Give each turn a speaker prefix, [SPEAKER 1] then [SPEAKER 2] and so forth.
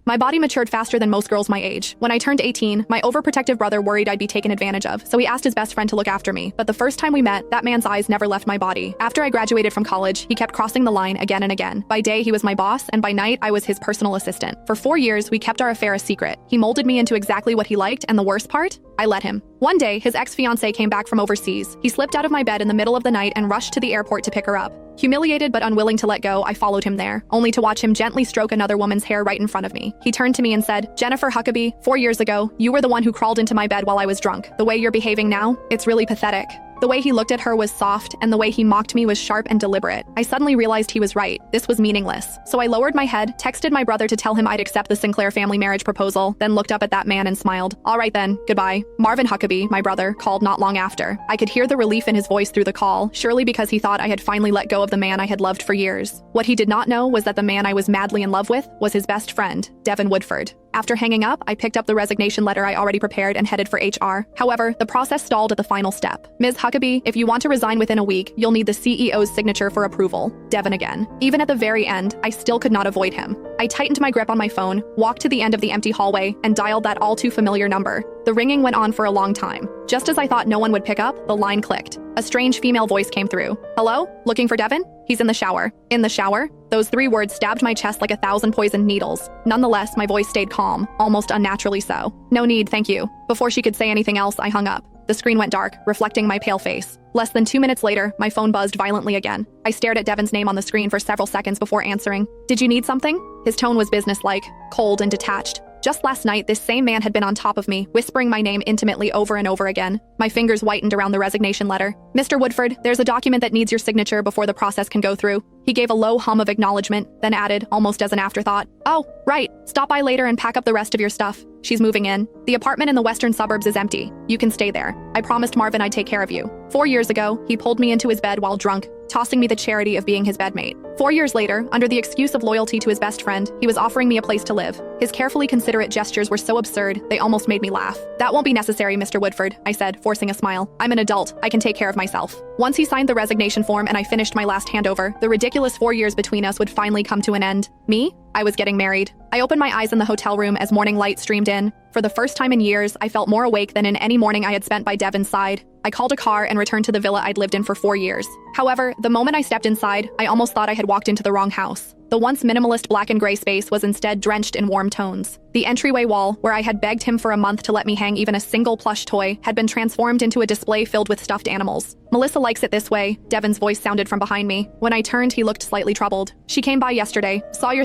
[SPEAKER 1] My body matured faster than most girls my age. When I turned 18, my overprotective brother worried I'd be taken advantage of, so he asked his best friend to look after me. But the first time we met, that man's eyes never left my body. After I graduated from college, he kept crossing the line again and again. By day, he was my boss, and by night, I was his personal assistant. For 4 years, we kept our affair a secret. He molded me into exactly what he liked, and the worst part? I let him. One day, his ex-fiancée came back from overseas. He slipped out of my bed in the middle of the night and rushed to the airport to pick her up. Humiliated but unwilling to let go, I followed him there, only to watch him gently stroke another woman's hair right in front of me. He turned to me and said, "Jennifer Huckabee, 4 years ago, you were the one who crawled into my bed while I was drunk. The way you're behaving now, it's really pathetic." The way he looked at her was soft, and the way he mocked me was sharp and deliberate. I suddenly realized he was right. This was meaningless. So I lowered my head, texted my brother to tell him I'd accept the Sinclair family marriage proposal, then looked up at that man and smiled. "All right then, goodbye." Marvin Huckabee, my brother, called not long after. I could hear the relief in his voice through the call, surely because he thought I had finally let go of the man I had loved for years. What he did not know was that the man I was madly in love with was his best friend, Devin Woodford. After hanging up, I picked up the resignation letter I already prepared and headed for HR. However, the process stalled at the final step. "Ms. Huckabee, if you want to resign within a week, you'll need the CEO's signature for approval." Devin again. Even at the very end, I still could not avoid him. I tightened my grip on my phone, walked to the end of the empty hallway, and dialed that all-too-familiar number. The ringing went on for a long time. Just as I thought no one would pick up, the line clicked. A strange female voice came through. "Hello? Looking for Devin? He's in the shower." In the shower? Those 3 words stabbed my chest like 1,000 poisoned needles. Nonetheless, my voice stayed calm, almost unnaturally so. "No need, thank you." Before she could say anything else, I hung up. The screen went dark, reflecting my pale face. Less than 2 minutes later, my phone buzzed violently again. I stared at Devin's name on the screen for several seconds before answering. "Did you need something?" His tone was businesslike, cold and detached. Just last night, this same man had been on top of me, whispering my name intimately over and over again. My fingers whitened around the resignation letter. "Mr. Woodford, there's a document that needs your signature before the process can go through." He gave a low hum of acknowledgement, then added, almost as an afterthought, "Oh, right. Stop by later and pack up the rest of your stuff. She's moving in. The apartment in the western suburbs is empty. You can stay there. I promised Marvin I'd take care of you." 4 years ago, he pulled me into his bed while drunk, tossing me the charity of being his bedmate. 4 years later, under the excuse of loyalty to his best friend, he was offering me a place to live. His carefully considerate gestures were so absurd, they almost made me laugh. "That won't be necessary, Mr. Woodford," I said, forcing a smile. "I'm an adult. I can take care of myself." Once he signed the resignation form and I finished my last handover, the ridiculous 4 years between us would finally come to an end. Me? I was getting married. I opened my eyes in the hotel room as morning light streamed in. For the first time in years, I felt more awake than in any morning I had spent by Devin's side. I called a car and returned to the villa I'd lived in for 4 years. However, the moment I stepped inside, I almost thought I had walked into the wrong house. The once minimalist black and gray space was instead drenched in warm tones. The entryway wall, where I had begged him for a month to let me hang even a single plush toy, had been transformed into a display filled with stuffed animals. "Melissa likes it this way," Devin's voice sounded from behind me. When I turned, he looked slightly troubled. "She came by yesterday, saw your thing."